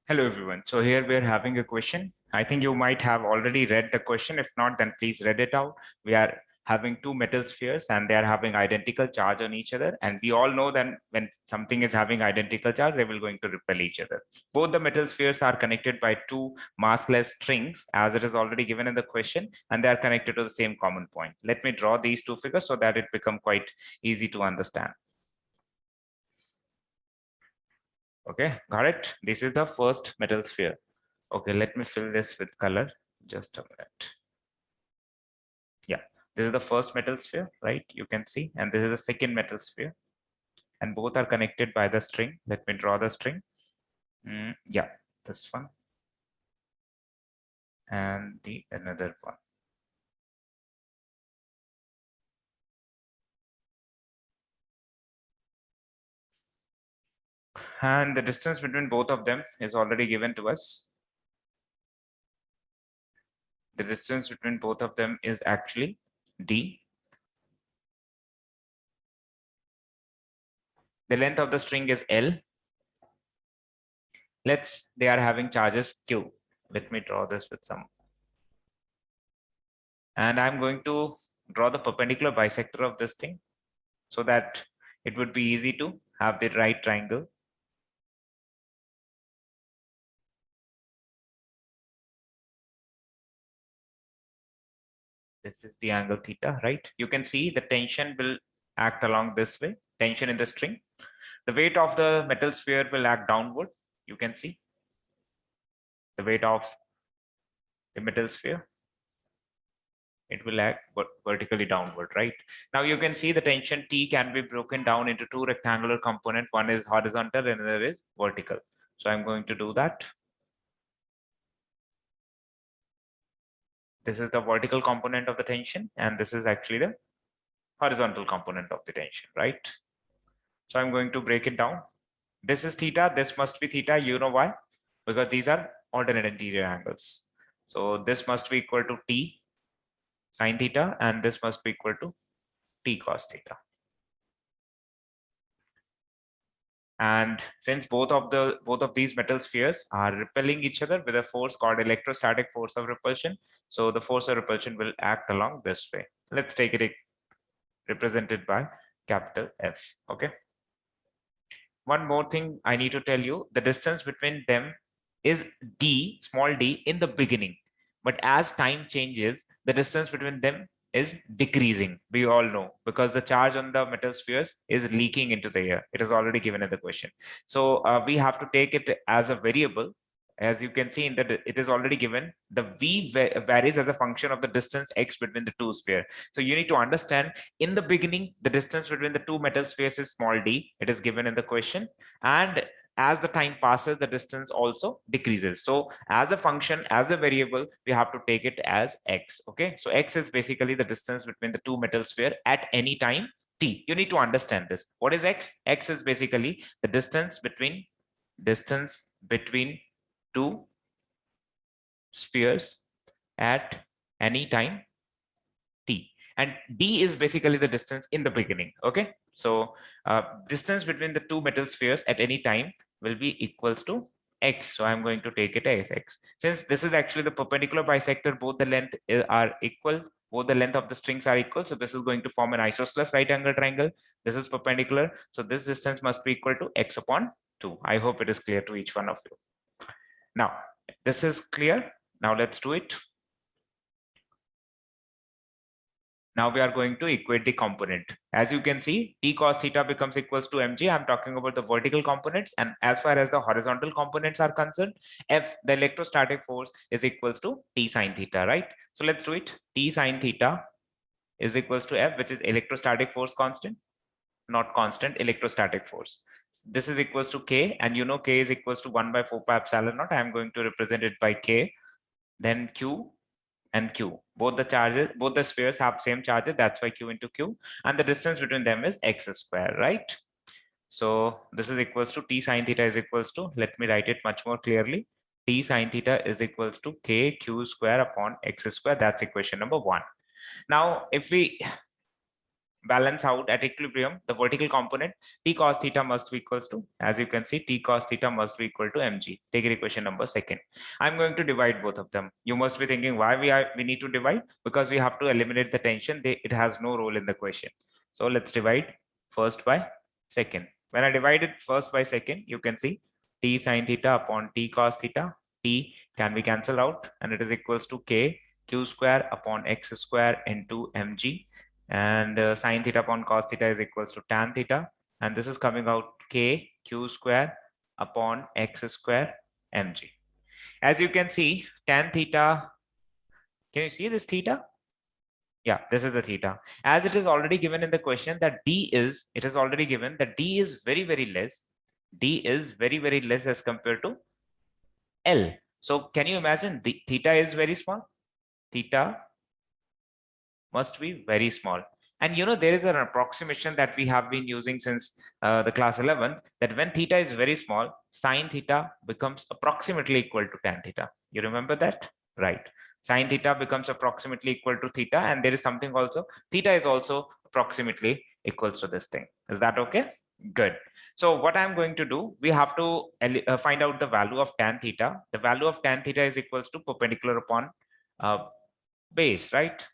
Hello everyone. So here we are having a question. I think you might have already read the question. If not, then please read it out. We are having two metal spheres and they are having identical charge on each other. And we all know that when something is having identical charge, they will going to repel each other. Both the metal spheres are connected by two massless strings as it is already given in the question, and they are connected to the same common point. Let me draw these two figures so that it become quite easy to understand. Okay, got it. This is the first metal sphere. Okay, let me fill this with color. Just a minute. Yeah, this is the first metal sphere, right? You can see, and this is the second metal sphere, and both are connected by the string. Let me draw the string. Yeah, this one and the another one. And the distance between both of them is already given to us. The distance between both of them is actually d. The length of the string is L. They are having charges Q. Let me draw this with some. And I'm going to draw the perpendicular bisector of this thing so that it would be easy to have the right triangle. This is the angle theta, right? You can see the tension will act along this way, tension in the string. The weight of the metal sphere will act downward. You can see the weight of the metal sphere. It will act vertically downward, right? Now you can see the tension T can be broken down into two rectangular components. One is horizontal and another is vertical. So I'm going to do that. This is the vertical component of the tension, and this is actually the horizontal component of the tension, right? So I'm going to break it down. This is theta, this must be theta. You know why? Because these are alternate interior angles. So this must be equal to T sine theta, and this must be equal to T cos theta. And since both of these metal spheres are repelling each other with a force called electrostatic force of repulsion, so the force of repulsion will act along this way. Let's take it represented by capital F. Okay. One more thing I need to tell you, the distance between them is d, small d, in the beginning. But as time changes, the distance between them is decreasing. We all know, because the charge on the metal spheres is leaking into the air. It is already given in the question. So we have to take it as a variable. As you can see in that, it is already given. The v varies as a function of the distance x between the two spheres. So you need to understand, in the beginning, the distance between the two metal spheres is small d. It is given in the question. And as the time passes, the distance also decreases. So as a function, as a variable, we have to take it as x. Okay. So x is basically the distance between the two metal sphere at any time t. You need to understand this. What is x? X is basically the distance between two spheres at any time t, and d is basically the distance in the beginning. Okay, so distance between the two metal spheres at any time will be equals to x. So I'm going to take it as x. Since this is actually the perpendicular bisector, both the length are equal, both the length of the strings are equal, so this is going to form an isosceles right angle triangle. This is perpendicular, so this distance must be equal to x upon 2. I hope it is clear to each one of you. Now this is clear. Now let's do it. Now we are going to equate the component. As you can see, T cos theta becomes equals to mg. I'm talking about the vertical components. And as far as the horizontal components are concerned, F, the electrostatic force, is equals to T sine theta, right? So let's do it. T sine theta is equals to F, which is electrostatic force constant, not constant, electrostatic force. This is equals to K, and you know K is equals to 1 by 4 pi epsilon naught. I'm going to represent it by K, then Q, and Q. Both the spheres have same charges. That's why Q into Q. And the distance between them is x square, right? So this is equals to T sine theta is equals to, let me write it much more clearly. T sine theta is equals to K Q square upon x square. That's equation number 1. Now, if we balance out at equilibrium, the vertical component t cos theta must be equals to, as you can see, t cos theta must be equal to mg. Take it equation number second. I'm going to divide both of them. You must be thinking why we need to divide, because we have to eliminate the tension. It has no role in the question. So let's divide first by second. When I divide it first by second, you can see t sin theta upon t cos theta. T can be cancelled out, and it is equals to k q square upon x square into mg, and sine theta upon cos theta is equals to tan theta, and this is coming out k q square upon x square mg. As you can see, tan theta, can you see this theta? Yeah, this is the theta. As it is already given in the question that it is already given that d is very, very less. D is very, very less as compared to L. So can you imagine the theta is very small? Theta must be very small. And there is an approximation that we have been using since the class 11th, that when theta is very small, sine theta becomes approximately equal to tan theta. You remember that? Right. Sine theta becomes approximately equal to theta, and there is something also, theta is also approximately equals to this thing. Is that okay? Good. So what I'm going to do, we have to find out the value of tan theta. The value of tan theta is equals to perpendicular upon base, right?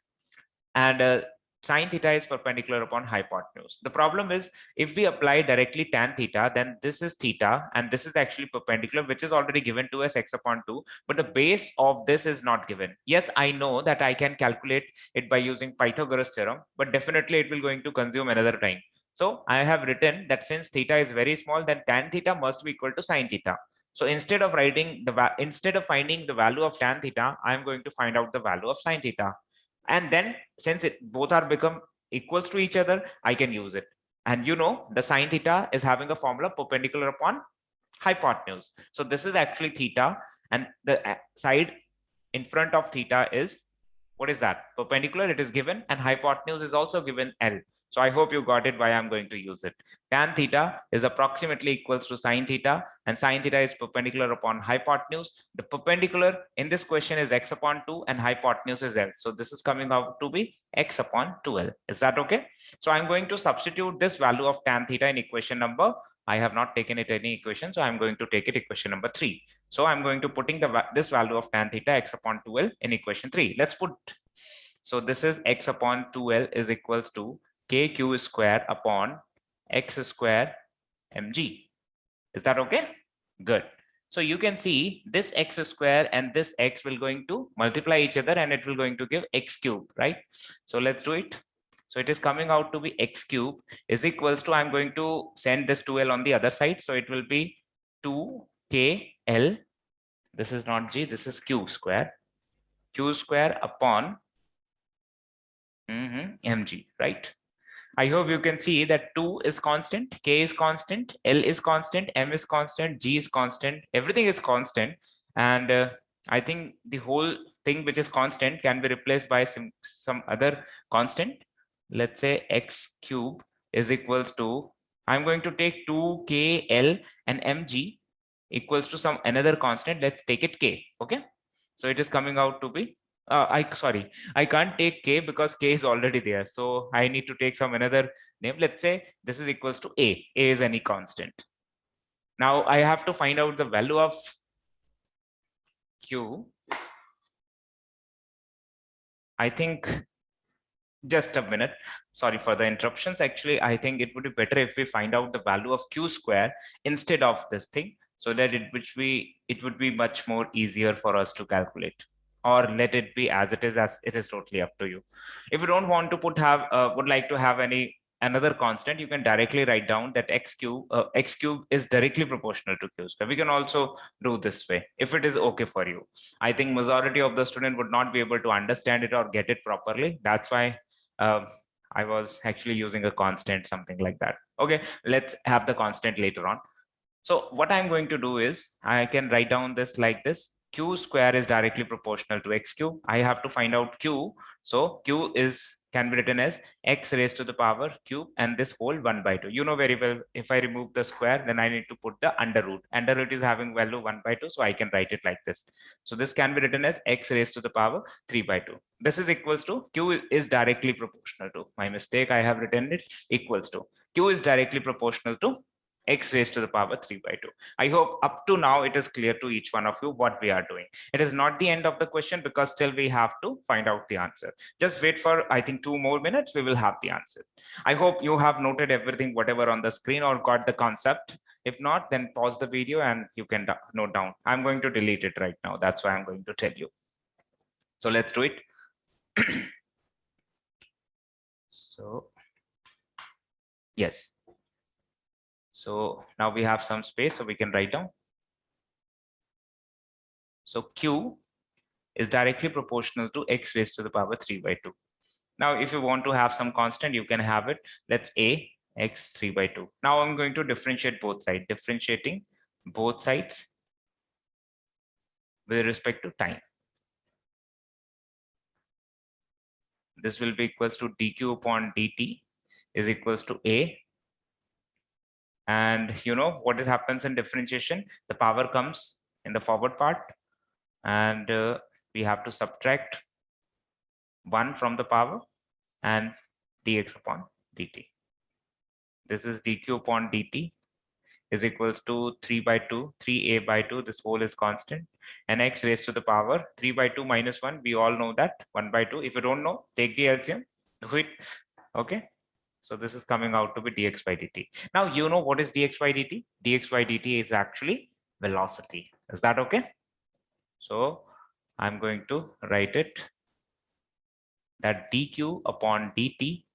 And sine theta is perpendicular upon hypotenuse. The problem is, if we apply directly tan theta, then this is theta and this is actually perpendicular, which is already given to us x upon 2, but the base of this is not given. Yes, I know that I can calculate it by using Pythagoras theorem, but definitely it will going to consume another time. So I have written that since theta is very small, then tan theta must be equal to sine theta. So instead of finding the value of tan theta, I am going to find out the value of sine theta. And then since both are become equals to each other, I can use it. And the sine theta is having a formula perpendicular upon hypotenuse. So this is actually theta, and the side in front of theta is, what is that? Perpendicular, it is given, and hypotenuse is also given L. So I hope you got it why I'm going to use it. Tan theta is approximately equals to sine theta, and sine theta is perpendicular upon hypotenuse. The perpendicular in this question is x upon 2 and hypotenuse is L. So this is coming out to be x upon 2L. Is that okay? So I'm going to substitute this value of tan theta in equation number. I have not taken it any equation, so I'm going to take it equation number 3. So I'm going to putting this value of tan theta x upon 2L in equation 3. Let's put, so this is x upon 2L is equals to kq square upon x square mg. Is that okay? Good. So you can see this x square and this x will going to multiply each other and it will going to give x cube, right? So let's do it. So it is coming out to be x cube is equals to, I'm going to send this 2L on the other side. So it will be 2kl. This is not g, this is q square upon mg, right? I hope you can see that 2 is constant, k is constant, l is constant, m is constant, g is constant, everything is constant. And I think the whole thing which is constant can be replaced by some other constant. Let's say x cube is equals to, I'm going to take 2kl and mg equals to some another constant. Let's take it k. Okay, so it is coming out to be I can't take k because k is already there, so I need to take some another name. Let's say this is equals to a is any constant. Now I have to find out the value of q. I think, just a minute, sorry for the interruptions. Actually, I think it would be better if we find out the value of q square instead of this thing, so that it would be much more easier for us to calculate. Or let it be as it is totally up to you. If you don't want to would like to have another constant, you can directly write down that x cube is directly proportional to q square. We can also do this way if it is okay for you. I think majority of the student would not be able to understand it or get it properly. That's why I was actually using a constant, something like that. Okay, let's have the constant later on. So what I'm going to do is I can write down this like this. Q square is directly proportional to x cube. I have to find out q. So q is can be written as x raised to the power cube and this whole 1 by 2. You know very well, if I remove the square, then I need to put the under root. Under root is having value 1 by 2, so I can write it like this. So this can be written as x raised to the power 3 by 2. This is equals to, q is directly proportional to, my mistake, I have written it equals to, q is directly proportional to x raised to the power 3 by 2. I hope up to now it is clear to each one of you what we are doing. It is not the end of the question because still we have to find out the answer. Just wait for, I think, 2 more minutes, we will have the answer. I hope you have noted everything, whatever on the screen, or got the concept. If not, then pause the video and you can note down. I'm going to delete it right now. That's why I'm going to tell you. So let's do it. So, yes. So now we have some space, so we can write down. So Q is directly proportional to x raised to the power 3 by 2. Now, if you want to have some constant, you can have it. Let's a x 3 by 2. Now I'm going to differentiate both sides, differentiating both sides with respect to time. This will be equals to dq upon dt is equals to a. And you know what happens in differentiation? The power comes in the forward part, and we have to subtract 1 from the power and dx upon dt. This is dq upon dt is equals to 3 by 2, 3a by 2, this whole is constant, and x raised to the power 3 by 2 minus 1, we all know that, 1 by 2. If you don't know, take the LCM, do it. Okay, so this is coming out to be dx by dt. Now you know what is dx by dt? Dx by dt is actually velocity. Is that okay? So I'm going to write it that dq upon dt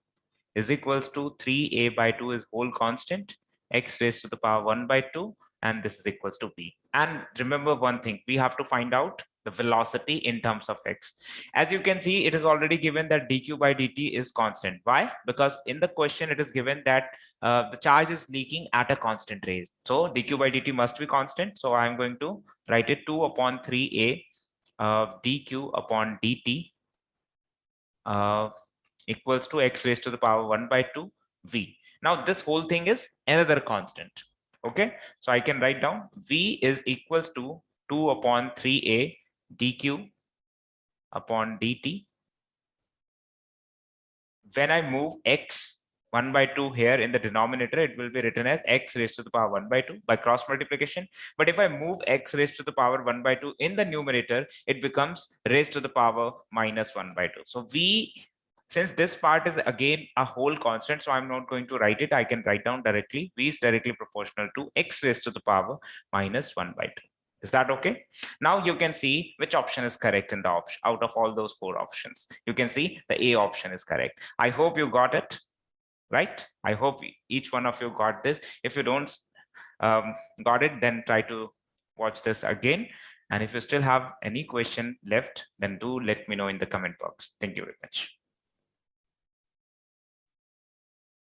is equals to 3a by 2 is whole constant, x raised to the power 1 by 2, and this is equals to v. And remember one thing, we have to find out the velocity in terms of x. As you can see, it is already given that dq by dt is constant. Why? Because in the question it is given that the charge is leaking at a constant rate. So dq by dt must be constant. So I'm going to write it 2 upon 3a dq upon dt equals to x raised to the power 1 by 2 v. Now this whole thing is another constant. Okay, so I can write down v is equals to 2 upon 3a dq upon dt. When I move x 1 by 2 here in the denominator, it will be written as x raised to the power 1 by 2 by cross multiplication. But if I move x raised to the power 1 by 2 in the numerator, it becomes raised to the power minus 1 by 2. So v, since this part is again a whole constant, so I'm not going to write it. I can write down directly. V is directly proportional to x raised to the power minus 1 by 2. Is that okay? Now you can see which option is correct in the option out of all those 4 options. You can see the A option is correct. I hope you got it, right? I hope each one of you got this. If you don't got it, then try to watch this again. And if you still have any question left, then do let me know in the comment box. Thank you very much.